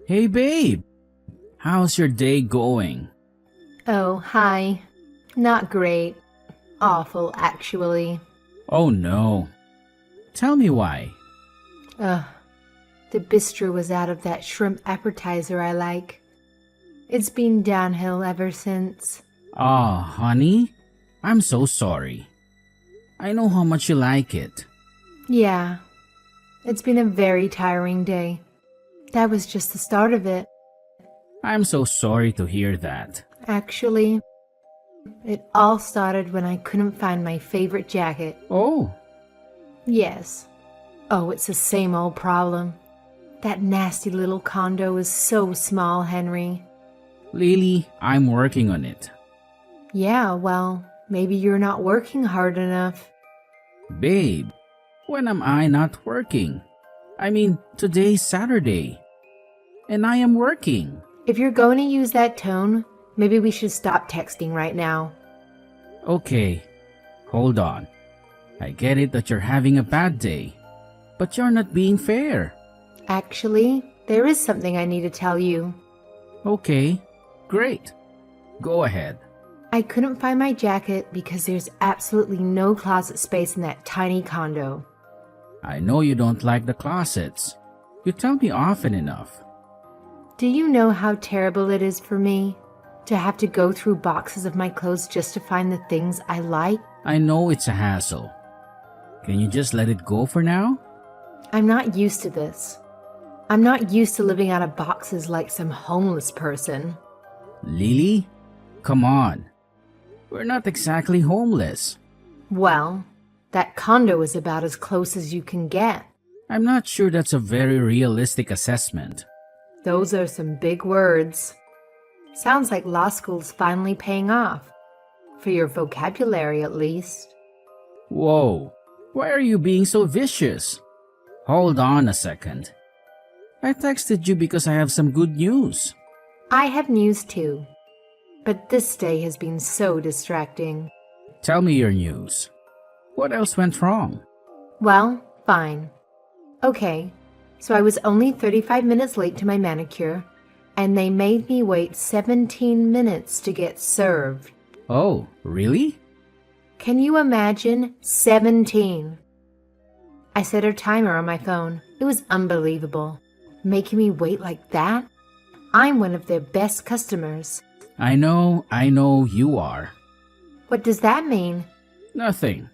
Hey babe, how's your day going? Oh, hi. Not great. Awful, actually. Oh no. Tell me why. Ugh. The bistro was out of that shrimp appetizer I like. It's been downhill ever since. Ah, honey, I'm so sorry. I know how much you like it. Yeah. It's been a very tiring day. That was just the start of it. I'm so sorry to hear that. Actually, it all started when I couldn't find my favorite jacket. Oh, Yes. Oh, it's the same old problem. That nasty little condo is so small, Henry. Lily, I'm working on it. Yeah, well, maybe you're not working hard enough. Babe, when am I not working? I mean, today's Saturday. And I am working. If you're going to use that tone, maybe we should stop texting right now. Okay, hold on. I get it that you're having a bad day, but you're not being fair. Actually, there is something I need to tell you. Okay, great. Go ahead. I couldn't find my jacket because there's absolutely no closet space in that tiny condo. I know you don't like the closets. You tell me often enough. Do you know how terrible it is for me to have to go through boxes of my clothes just to find the things I like? I know it's a hassle. Can you just let it go for now? I'm not used to this. I'm not used to living out of boxes like some homeless person. Lily, come on. We're not exactly homeless. Well, that condo is about as close as you can get. I'm not sure that's a very realistic assessment. Those are some big words. Sounds like law school's finally paying off. For your vocabulary, at least. Whoa, why are you being so vicious? Hold on a second. I texted you because I have some good news. I have news too. But this day has been so distracting. Tell me your news. What else went wrong? Well, fine. Okay, so I was only 35 minutes late to my manicure, and they made me wait 17 minutes to get served. Oh, really? Can you imagine? 17. I set a timer on my phone. It was unbelievable. Making me wait like that? I'm one of their best customers. I know you are. What does that mean? Nothing.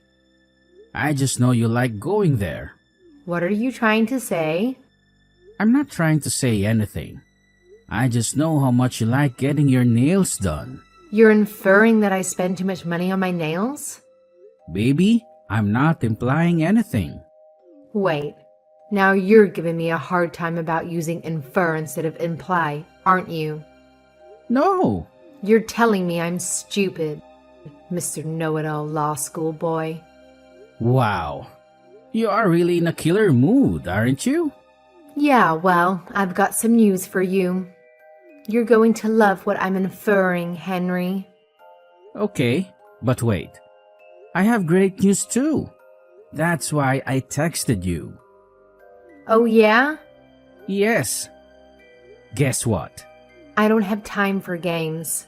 I just know you like going there. What are you trying to say? I'm not trying to say anything. I just know how much you like getting your nails done. You're inferring that I spend too much money on my nails? Baby, I'm not implying anything. Wait, now you're giving me a hard time about using infer instead of imply, aren't you? No. You're telling me I'm stupid, Mr. Know-It-All Law School boy. Wow. You are really in a killer mood, aren't you? Yeah, well, I've got some news for you. You're going to love what I'm inferring, Henry. Okay, but wait. I have great news too. That's why I texted you. Oh, yeah? Yes. Guess what? I don't have time for games.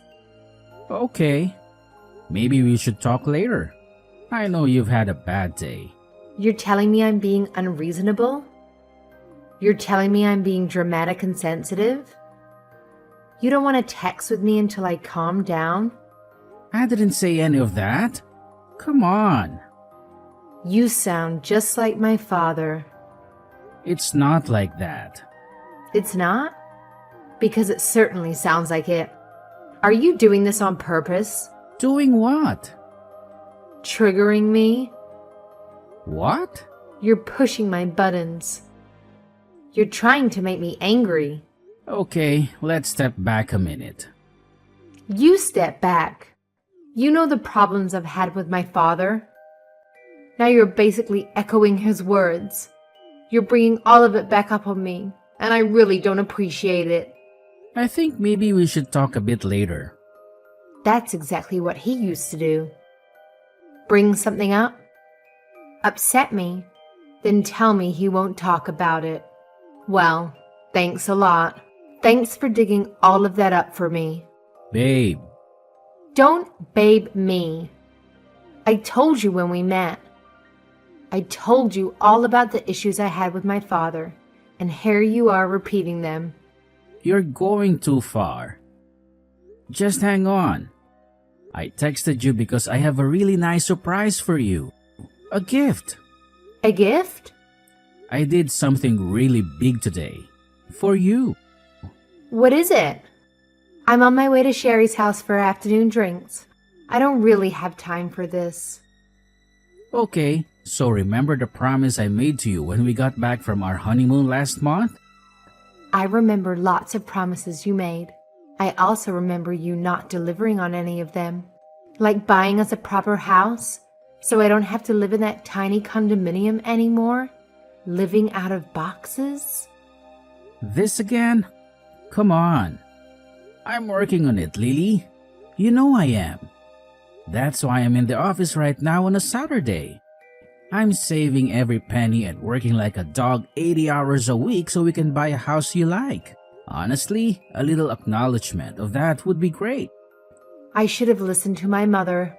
Okay. Maybe we should talk later. I know you've had a bad day. You're telling me I'm being unreasonable? You're telling me I'm being dramatic and sensitive? You don't want to text with me until I calm down? I didn't say any of that. Come on. You sound just like my father. It's not like that. It's not? Because it certainly sounds like it. Are you doing this on purpose? Doing what? Triggering me? What? You're pushing my buttons. You're trying to make me angry. Okay, let's step back a minute. You step back. You know the problems I've had with my father. Now you're basically echoing his words. You're bringing all of it back up on me, and I really don't appreciate it. I think maybe we should talk a bit later. That's exactly what he used to do. Bring something up, upset me, then tell me he won't talk about it. Well, thanks a lot. Thanks for digging all of that up for me. Babe, Don't babe me. I told you when we met. I told you all about the issues I had with my father, and here you are repeating them. you're going too far. Just hang on. I texted you because I have a really nice surprise for you. A gift. A gift? I did something really big today. For you. What is it? I'm on my way to Sherry's house for afternoon drinks. I don't really have time for this. Okay, so remember the promise I made to you when we got back from our honeymoon last month? I remember lots of promises you made. I also remember you not delivering on any of them. Like buying us a proper house, so I don't have to live in that tiny condominium anymore. Living out of boxes. This again? Come on. I'm working on it, Lily. You know I am. That's why I'm in the office right now on a Saturday. I'm saving every penny and working like a dog 80 hours a week so we can buy a house you like. Honestly, a little acknowledgement of that would be great. I should have listened to my mother.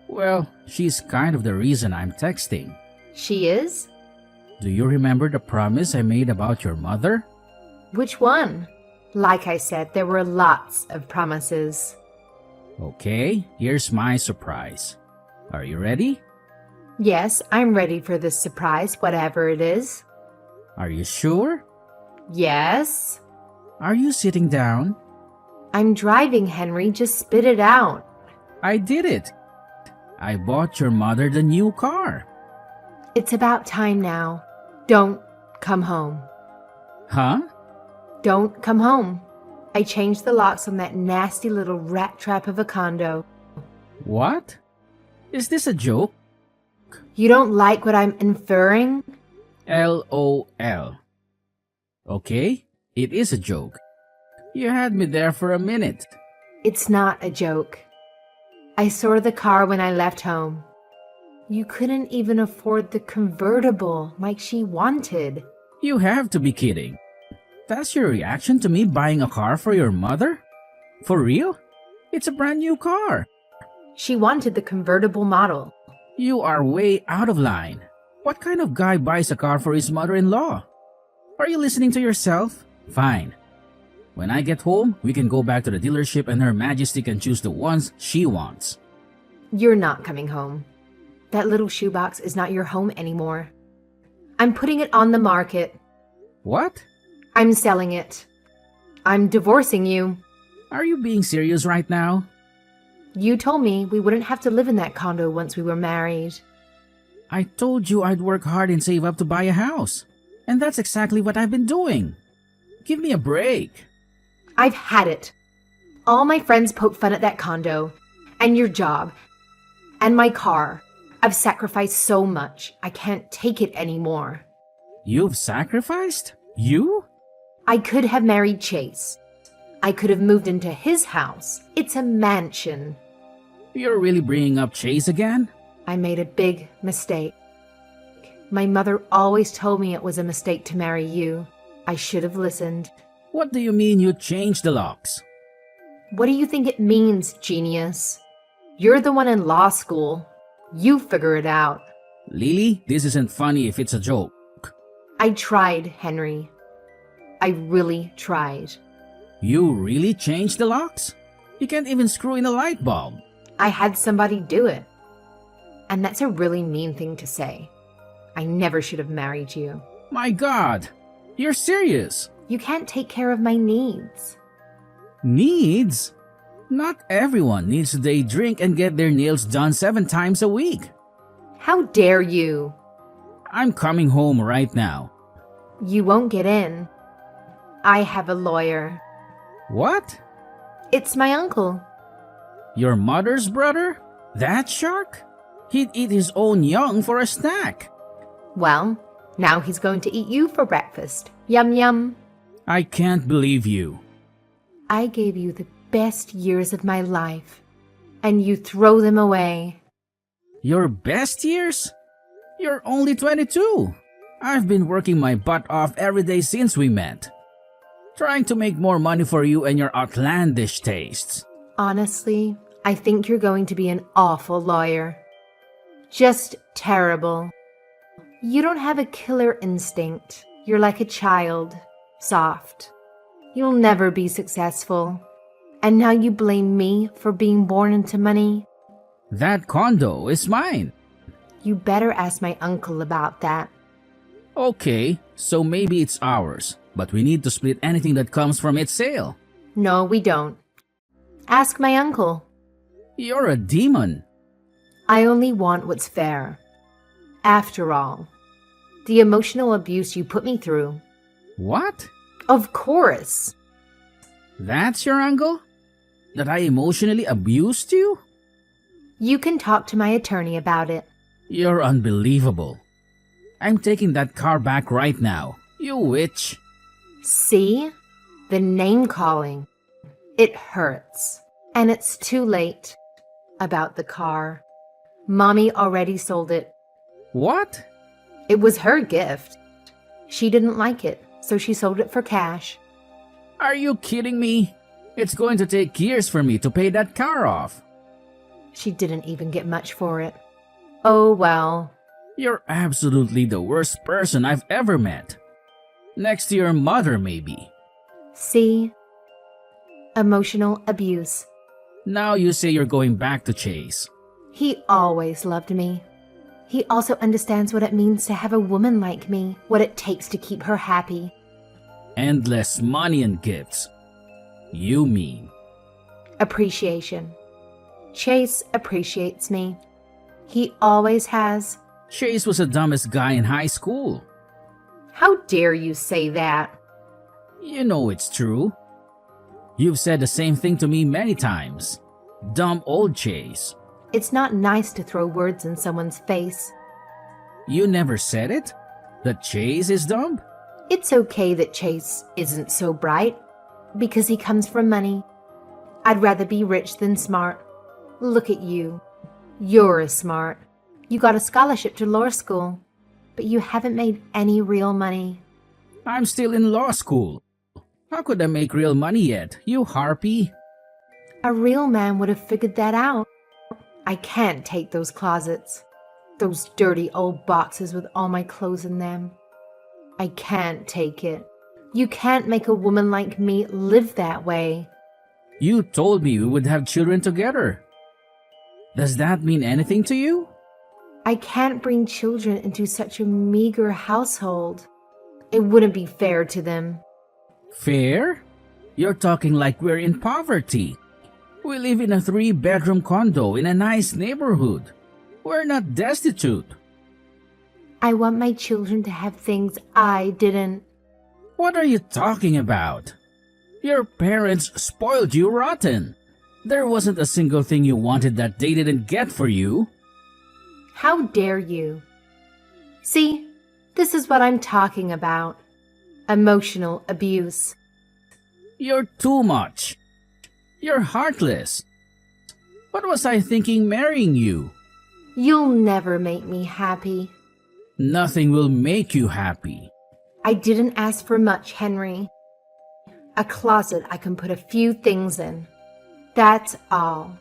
Well, she's kind of the reason I'm texting. She is? Do you remember the promise I made about your mother? Which one? Like I said, there were lots of promises. Okay, here's my surprise. Are you ready? Yes, I'm ready for this surprise, whatever it is. Are you sure? Yes? Are you sitting down? I'm driving, Henry. Just spit it out. I did it. I bought your mother the new car. It's about time now. Don't come home. Huh? Don't come home. I changed the locks on that nasty little rat trap of a condo. What? Is this a joke? You don't like what I'm inferring? LOL. Okay, it is a joke. You had me there for a minute. It's not a joke. I saw the car when I left home. You couldn't even afford the convertible like she wanted. You have to be kidding. That's your reaction to me buying a car for your mother? For real? It's a brand new car. She wanted the convertible model. You are way out of line. What kind of guy buys a car for his mother-in-law? Are you listening to yourself? Fine. When I get home, we can go back to the dealership and Her Majesty can choose the ones she wants. You're not coming home. That little shoebox is not your home anymore. I'm putting it on the market. What? I'm selling it. I'm divorcing you. Are you being serious right now? You told me we wouldn't have to live in that condo once we were married. I told you I'd work hard and save up to buy a house. And that's exactly what I've been doing. Give me a break. I've had it. All my friends poke fun at that condo, and your job, and my car. I've sacrificed so much, I can't take it anymore. You've sacrificed? You? I could have married Chase. I could have moved into his house. It's a mansion. You're really bringing up Chase again? I made a big mistake. My mother always told me it was a mistake to marry you. I should have listened. What do you mean you changed the locks? What do you think it means, genius? You're the one in law school. You figure it out. Lily, this isn't funny if it's a joke. I tried, Henry. I really tried. You really changed the locks? You can't even screw in a light bulb. I had somebody do it. And that's a really mean thing to say. I never should have married you. My God, you're serious. You can't take care of my needs. Needs? Not everyone needs to day drink and get their nails done 7 times a week. How dare you? I'm coming home right now. You won't get in. I have a lawyer. What? It's my uncle. Your mother's brother? That shark? He'd eat his own young for a snack. Well, now he's going to eat you for breakfast. Yum yum. I can't believe you. I gave you the best years of my life, and you throw them away. Your best years? You're only 22. I've been working my butt off every day since we met. Trying to make more money for you and your outlandish tastes. Honestly, I think you're going to be an awful lawyer. Just terrible. You don't have a killer instinct. You're like a child, soft. You'll never be successful. And now you blame me for being born into money? That condo is mine. You better ask my uncle about that. Okay, so maybe it's ours, but we need to split anything that comes from its sale. No, we don't. Ask my uncle. You're a demon. I only want what's fair. After all, the emotional abuse you put me through. What? Of course. That's your angle? That I emotionally abused you? You can talk to my attorney about it. You're unbelievable. I'm taking that car back right now. You witch. See? The name calling. It hurts. And it's too late. About the car. Mommy already sold it. What? It was her gift. She didn't like it, so she sold it for cash. Are you kidding me? It's going to take years for me to pay that car off. She didn't even get much for it. Oh well. You're absolutely the worst person I've ever met. Next to your mother, maybe. See? Emotional abuse. Now you say you're going back to Chase. He always loved me. He also understands what it means to have a woman like me, what it takes to keep her happy. Endless money and gifts. You mean. Appreciation. Chase appreciates me. He always has. Chase was the dumbest guy in high school. How dare you say that? You know it's true. You've said the same thing to me many times. Dumb old Chase. It's not nice to throw words in someone's face. You never said it? That Chase is dumb? It's okay that Chase isn't so bright, because he comes from money. I'd rather be rich than smart. Look at you. You're smart. You got a scholarship to law school, but you haven't made any real money. I'm still in law school. How could I make real money yet, you harpy? A real man would have figured that out. I can't take those closets. Those dirty old boxes with all my clothes in them. I can't take it. You can't make a woman like me live that way. You told me we would have children together. Does that mean anything to you? I can't bring children into such a meager household. It wouldn't be fair to them. Fair? You're talking like we're in poverty. We live in a 3-bedroom condo in a nice neighborhood. We're not destitute. I want my children to have things I didn't. What are you talking about? Your parents spoiled you rotten. There wasn't a single thing you wanted that they didn't get for you. How dare you? See, this is what I'm talking about. Emotional abuse. You're too much. You're heartless. What was I thinking marrying you? You'll never make me happy. Nothing will make you happy. I didn't ask for much, Henry. A closet I can put a few things in. That's all.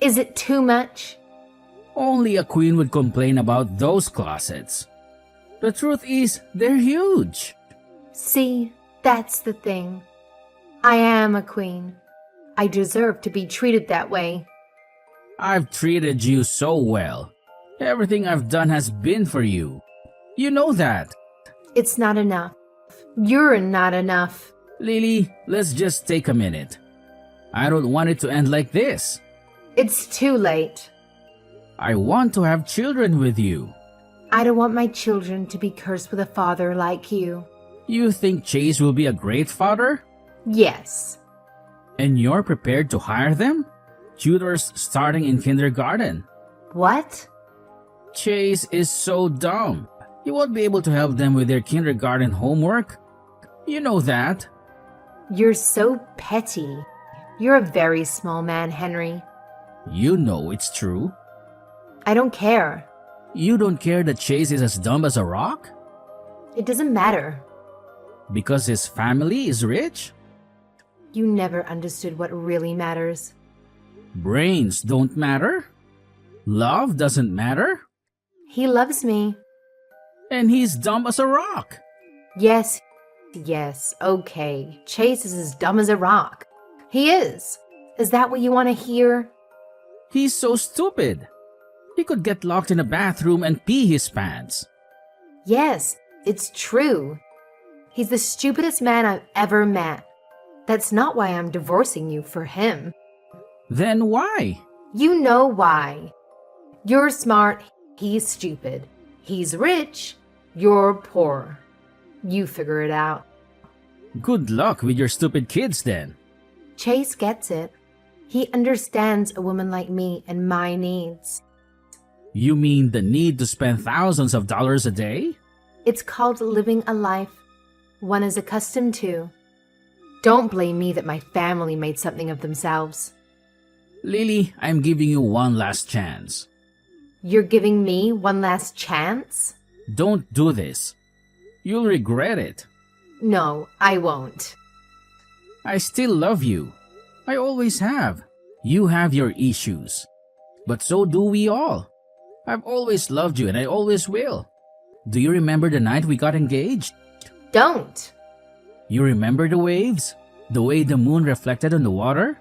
Is it too much? Only a queen would complain about those closets. The truth is, they're huge. See, that's the thing. I am a queen. I deserve to be treated that way. I've treated you so well. Everything I've done has been for you. You know that. It's not enough. You're not enough. Lily, let's just take a minute. I don't want it to end like this. It's too late. I want to have children with you. I don't want my children to be cursed with a father like you. You think Chase will be a great father? Yes. And you're prepared to hire them? Tutors starting in kindergarten. What? Chase is so dumb. You won't be able to help them with their kindergarten homework. You know that. You're so petty. You're a very small man, Henry. You know it's true. I don't care. You don't care that Chase is as dumb as a rock? It doesn't matter. Because his family is rich? You never understood what really matters. Brains don't matter? Love doesn't matter? He loves me. And he's dumb as a rock. Yes, okay. Chase is as dumb as a rock. He is. Is that what you want to hear? He's so stupid. He could get locked in a bathroom and pee his pants. Yes, it's true. He's the stupidest man I've ever met. That's not why I'm divorcing you for him. Then why? You know why. You're smart, he's stupid. He's rich, you're poor. You figure it out. Good luck with your stupid kids then. Chase gets it. He understands a woman like me and my needs. You mean the need to spend thousands of dollars a day? It's called living a life one is accustomed to. Don't blame me that my family made something of themselves. Lily, I'm giving you one last chance. You're giving me one last chance? Don't do this. You'll regret it. No, I won't. I still love you. I always have. You have your issues. But so do we all. I've always loved you and I always will. Do you remember the night we got engaged? Don't. You remember the waves? The way the moon reflected on the water?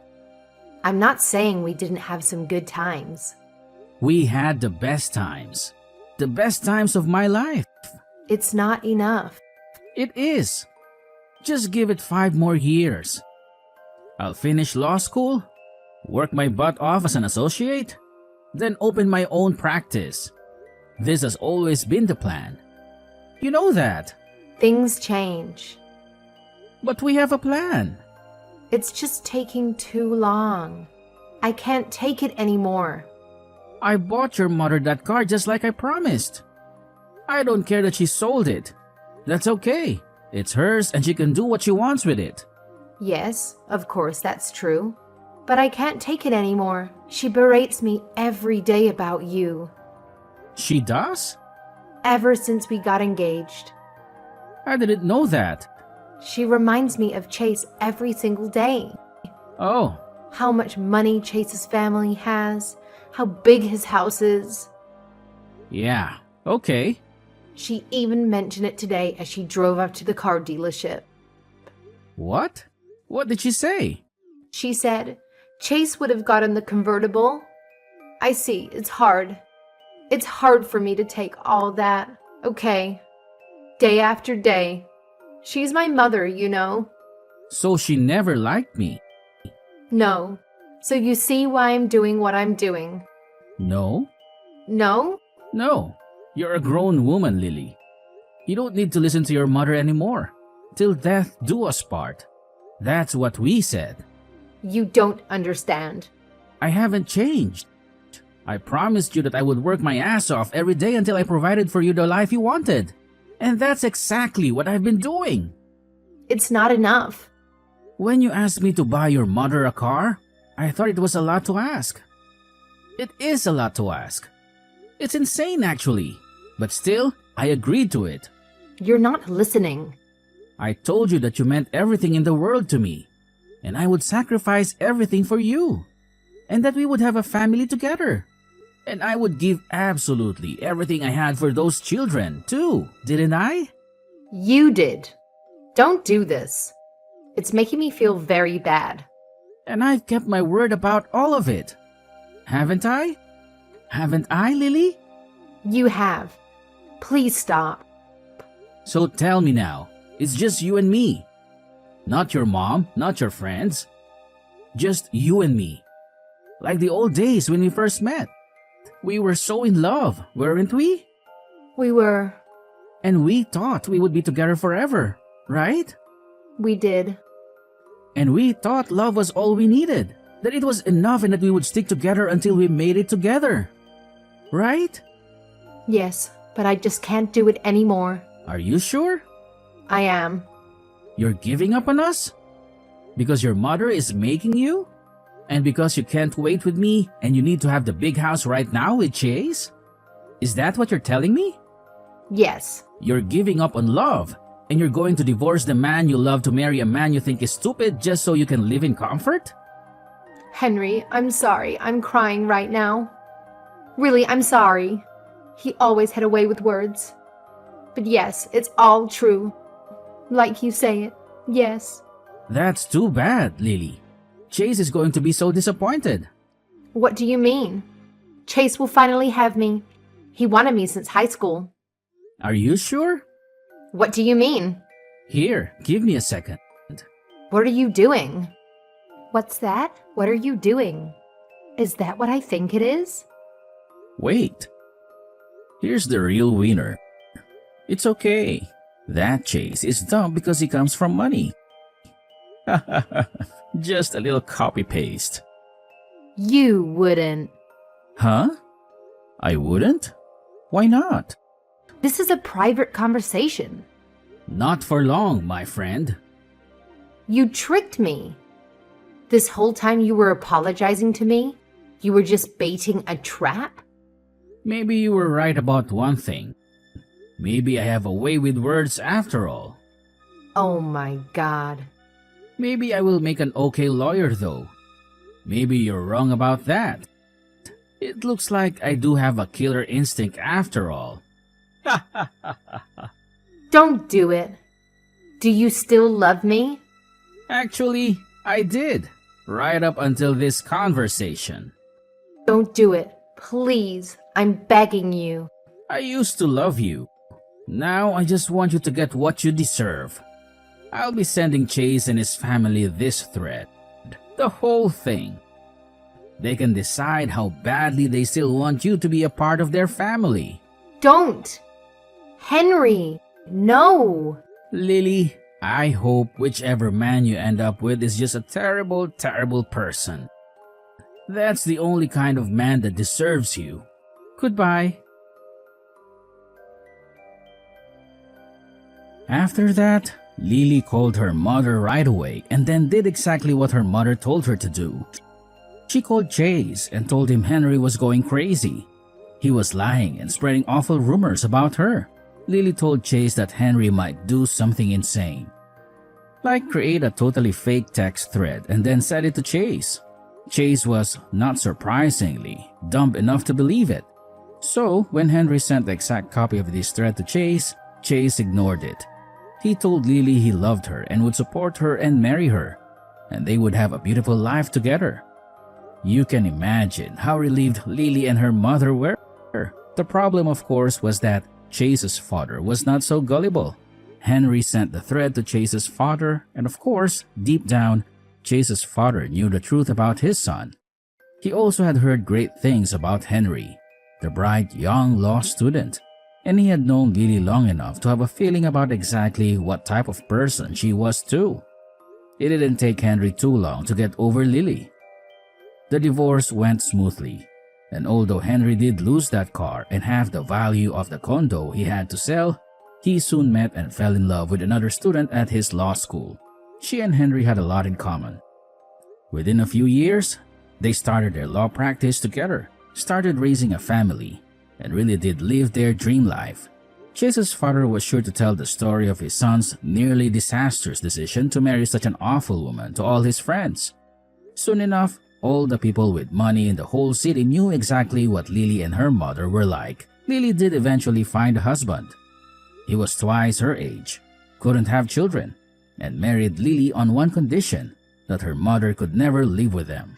I'm not saying we didn't have some good times. We had the best times. The best times of my life. It's not enough. It is. Just give it 5 more years. I'll finish law school, work my butt off as an associate, then open my own practice. This has always been the plan. You know that. Things change. But we have a plan. It's just taking too long. I can't take it anymore. I bought your mother that car just like I promised. I don't care that she sold it. That's okay. It's hers and she can do what she wants with it. Yes, of course that's true. But I can't take it anymore. She berates me every day about you. She does? Ever since we got engaged. I didn't know that. She reminds me of Chase every single day. Oh, How much money Chase's family has. How big his house is. yeah, okay. She even mentioned it today as she drove up to the car dealership. What? What did she say? She said, Chase would have gotten the convertible. I see, it's hard. It's hard for me to take all that. Okay. Day after day. She's my mother, you know. So she never liked me. No. So you see why I'm doing what I'm doing. No? No? No. You're a grown woman, Lily. You don't need to listen to your mother anymore. Till death do us part. That's what we said. You don't understand. I haven't changed. I promised you that I would work my ass off every day until I provided for you the life you wanted. And that's exactly what I've been doing. It's not enough. When you asked me to buy your mother a car, I thought it was a lot to ask. It is a lot to ask. It's insane, actually. But still, I agreed to it. You're not listening. I told you that you meant everything in the world to me. And I would sacrifice everything for you. And that we would have a family together. And I would give absolutely everything I had for those children, too. Didn't I? You did. Don't do this. It's making me feel very bad. And I've kept my word about all of it. Haven't I? Haven't I, Lily? You have. Please stop. So tell me now, it's just you and me. Not your mom, not your friends. Just you and me. Like the old days when we first met. We were so in love, weren't we? We were. And we thought we would be together forever, right? We did. And we thought love was all we needed. That it was enough and that we would stick together until we made it together. Right? Yes, but I just can't do it anymore. Are you sure? I am. You're giving up on us? Because your mother is making you? And because you can't wait with me and you need to have the big house right now with Chase? Is that what you're telling me? Yes. You're giving up on love And you're going to divorce the man you love to marry a man you think is stupid just so you can live in comfort? Henry, I'm sorry. I'm crying right now. Really, I'm sorry. He always had a way with words. But yes, it's all true. Like you say it. Yes. That's too bad, Lily. Chase is going to be so disappointed. What do you mean? Chase will finally have me. He wanted me since high school. Are you sure? What do you mean? Here, give me a second. What are you doing? What's that? What are you doing? Is that what I think it is? Wait. Here's the real winner. It's okay. That Chase is dumb because he comes from money. Just a little copy-paste. You wouldn't. Huh? I wouldn't? Why not? This is a private conversation. Not for long, my friend. You tricked me. This whole time you were apologizing to me? You were just baiting a trap? Maybe you were right about one thing. Maybe I have a way with words after all. Oh my God. Maybe I will make an okay lawyer though. Maybe you're wrong about that. It looks like I do have a killer instinct after all. Don't do it. Do you still love me? Actually, I did. Right up until this conversation. Don't do it. Please. I'm begging you. I used to love you. Now I just want you to get what you deserve. I'll be sending Chase and his family this thread. The whole thing. They can decide how badly they still want you to be a part of their family. Don't. Henry, no. Lily, I hope whichever man you end up with is just a terrible, terrible person. That's the only kind of man that deserves you. Goodbye. After that, Lily called her mother right away and then did exactly what her mother told her to do. She called Chase and told him Henry was going crazy. He was lying and spreading awful rumors about her. Lily told Chase that Henry might do something insane, like create a totally fake text thread and then send it to Chase. Chase was, not surprisingly, dumb enough to believe it. So, when Henry sent the exact copy of this thread to Chase, Chase ignored it. He told Lily he loved her and would support her and marry her, and they would have a beautiful life together. You can imagine how relieved Lily and her mother were. The problem, of course, was that Chase's father was not so gullible. Henry sent the thread to Chase's father, and of course, deep down, Chase's father knew the truth about his son. He also had heard great things about Henry, the bright young law student, and he had known Lily long enough to have a feeling about exactly what type of person she was too. It didn't take Henry too long to get over Lily. The divorce went smoothly, and although Henry did lose that car and half the value of the condo he had to sell, he soon met and fell in love with another student at his law school. She and Henry had a lot in common. Within a few years, they started their law practice together, started raising a family, and really did live their dream life. Chase's father was sure to tell the story of his son's nearly disastrous decision to marry such an awful woman to all his friends. Soon enough, all the people with money in the whole city knew exactly what Lily and her mother were like. Lily did eventually find a husband. He was twice her age, couldn't have children, and married Lily on one condition, that her mother could never live with them.